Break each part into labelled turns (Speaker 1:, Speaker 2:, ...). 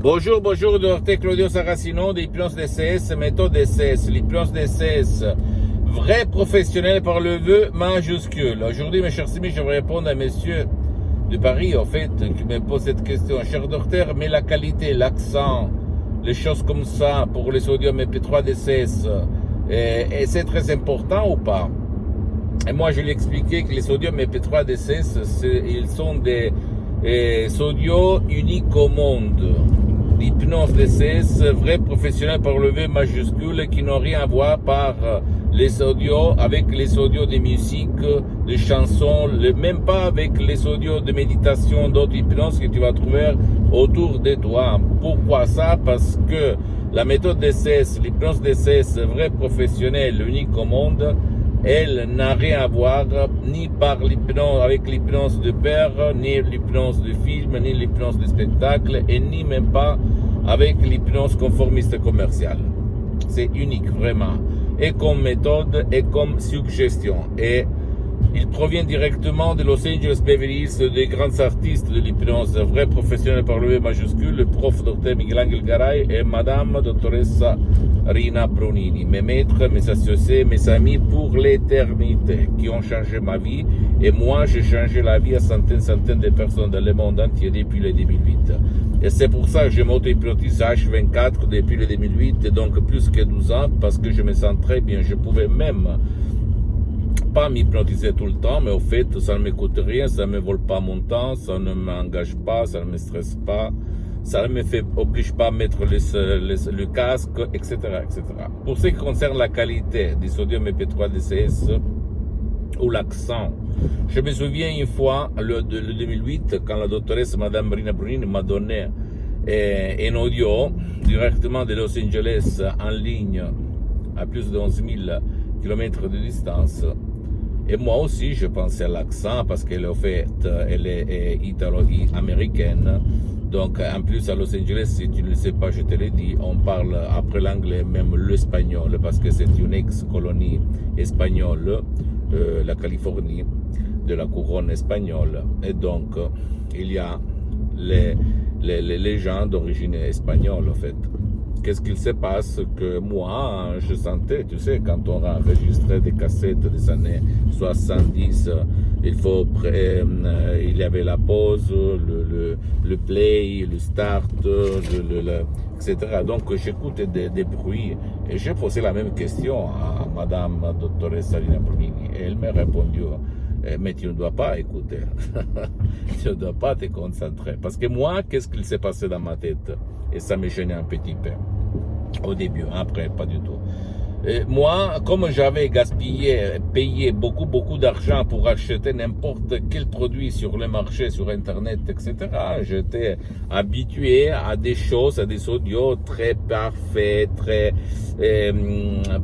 Speaker 1: Bonjour, bonjour, docteur Claudio Saracino d'Hypnose DCS, méthode DCS, l'hypnose DCS, vrai professionnel par le vœu majuscule. Aujourd'hui, mes chers amis, je vais répondre à monsieur de Paris, en fait, qui me pose cette question. Cher docteur, mais la qualité, l'accent, les choses comme ça, pour les sodium MP3 DCS, et c'est très important ou pas? Et moi, je lui ai expliqué que les sodium MP3 DCS, ils sont des sodios uniques au monde. L'hypnose DCS, vrai professionnel par le V majuscule, qui n'ont rien à voir par les audios avec les audios de musique, de chansons, même pas avec les audios de méditation, d'autres hypnoses que tu vas trouver autour de toi. Pourquoi ça? Parce que la méthode DCS, l'hypnose DCS, vrai professionnel, unique au monde, elle n'a rien à voir ni par l'hypnose, avec l'hypnose de père, ni l'hypnose de film, ni l'hypnose de spectacle, et ni même pas avec l'hypnose conformiste commerciale. C'est unique, vraiment. Et comme méthode, et comme suggestion. Et il provient directement de Los Angeles Beverly Hills, des grands artistes de l'hypnose, vrai professionnel par le V majuscule, le prof Dr Miguel Angel Garay et Madame Dottoressa Rina Brunini, mes maîtres, mes associés, mes amis pour l'éternité, qui ont changé ma vie. Et moi, j'ai changé la vie à centaines de personnes dans le monde entier depuis le 2008. Et c'est pour ça que je m'auto-hypnotise H24 depuis le 2008, et donc plus que 12 ans, parce que je me sens très bien. Je pouvais même pas m'hypnotiser tout le temps, mais au fait, ça ne me coûte rien, ça ne me vole pas mon temps, ça ne m'engage pas, ça ne me stresse pas, ça ne me oblige pas à mettre le casque, etc., etc. Pour ce qui concerne la qualité du sodium MP3 DCS ou l'accent, je me souviens une fois, le 2008, quand la doctoresse Madame Rina Brunini m'a donné un audio directement de Los Angeles en ligne à plus de 11 000 km de distance. Et moi aussi, je pensais à l'accent parce qu'elle elle est italo-américaine. Donc, en plus, à Los Angeles, si tu ne le sais pas, je te l'ai dit, on parle après l'anglais, même l'espagnol, parce que c'est une ex-colonie espagnole, la Californie, de la couronne espagnole. Et donc, il y a les gens d'origine espagnole, en fait. Qu'est-ce qu'il se passe que moi, je sentais, tu sais, quand on a enregistré des cassettes des années 70, il y avait la pause, le play, le start, etc. Donc j'écoutais des bruits et j'ai posé la même question à Madame Dottoressa Rina Brunini et elle m'a répondu, mais tu ne dois pas écouter, tu ne dois pas te concentrer. Parce que moi, qu'est-ce qu'il s'est passé dans ma tête? Et ça me gênait un petit peu. Au début, après, pas du tout. Et moi, comme j'avais payé beaucoup d'argent pour acheter n'importe quel produit sur le marché, sur Internet, etc., j'étais habitué à des choses, à des audios très parfaits, très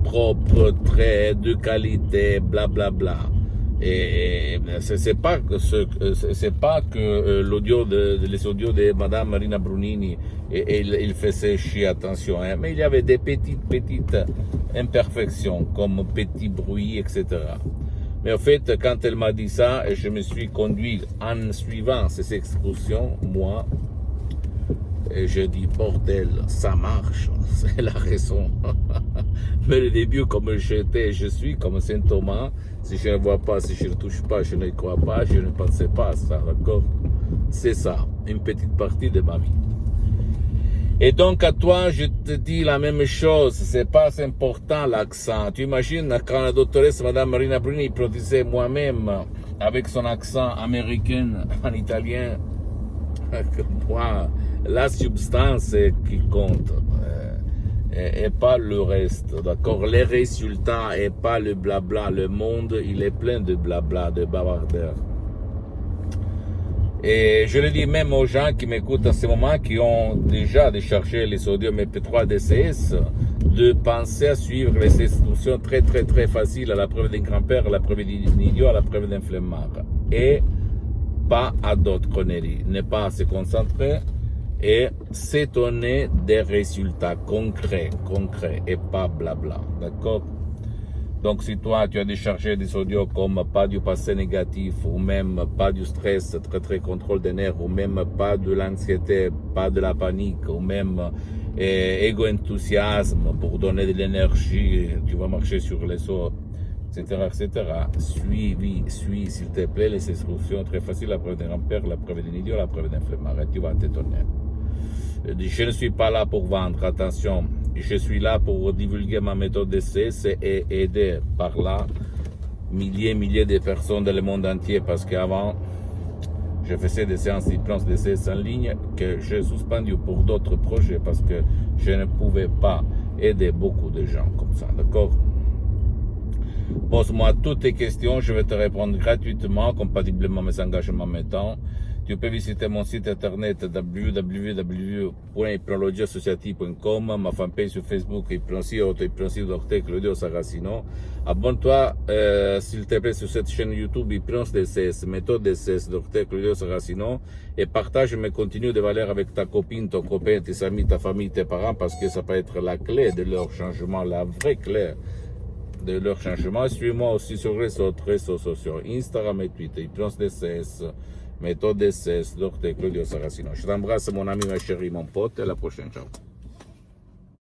Speaker 1: propres, très de qualité, blablabla. Bla, bla. Et c'est pas que les audios de Madame Marina Brunini, il faisait chier, attention, hein, mais il y avait des petites imperfections, comme petits bruits, etc. Mais en fait, quand elle m'a dit ça, je me suis conduit en suivant ces excursions, moi, et je dis, bordel, ça marche, c'est la raison. Mais au début, comme je suis comme Saint Thomas, si je ne vois pas, si je ne touche pas, je ne crois pas, je ne pensais pas à ça, d'accord? C'est ça, une petite partie de ma vie. Et donc à toi, je te dis la même chose, c'est pas important l'accent. Tu imagines quand la doctoresse Madame Marina Bruni produisait moi-même avec son accent américain en italien, moi, la substance qui compte et pas le reste, d'accord? Les résultats et pas le blabla. Le monde, il est plein de blabla, de bavardeurs. Et je le dis même aux gens qui m'écoutent en ce moment, qui ont déjà déchargé les sodium MP3 DCS, de penser à suivre les instructions très faciles à la preuve d'un grand-père, à la preuve d'un idiot, à la preuve d'un flemmard. Et pas à d'autres conneries. Ne pas se concentrer et s'étonner des résultats concrets et pas blabla. D'accord? Donc, si toi, tu as déchargé des audios comme pas du passé négatif, ou même pas du stress, très contrôle des nerfs, ou même pas de l'anxiété, pas de la panique, ou même égo-enthousiasme pour donner de l'énergie, tu vas marcher sur les eaux, etc. Suis, s'il te plaît, les instructions très faciles, la preuve d'un ampère, la preuve d'un idiot, la preuve d'un flemmard, et tu vas t'étonner. Je ne suis pas là pour vendre, attention. Je suis là pour divulguer ma méthode DCS et aider par là milliers de personnes dans le monde entier parce qu'avant, je faisais des séances d'hypnose DCS en ligne que j'ai suspendu pour d'autres projets parce que je ne pouvais pas aider beaucoup de gens comme ça, d'accord? Pose-moi toutes tes questions, je vais te répondre gratuitement, compatiblement à mes engagements maintenant. Tu peux visiter mon site internet www.hypnologieassociative.com, ma fanpage sur Facebook, Hypnosie, auto-hypnosie, Dr Claudio Saracino. Abonne-toi, s'il te plaît, sur cette chaîne YouTube, Hypnose DCS, méthode DCS, Dr Claudio Saracino, et partage mes contenus de valeur avec ta copine, ton copain, tes amis, ta famille, tes parents, parce que ça peut être la clé de leur changement, la vraie clé de leur changement. Suis-moi aussi sur les autres réseaux sociaux, Instagram et Twitter, Hypnose DCS, méthode DCS, Dr Claudio Saracino. Je t'embrasse mon ami, ma chérie, mon pote, et à la prochaine, ciao.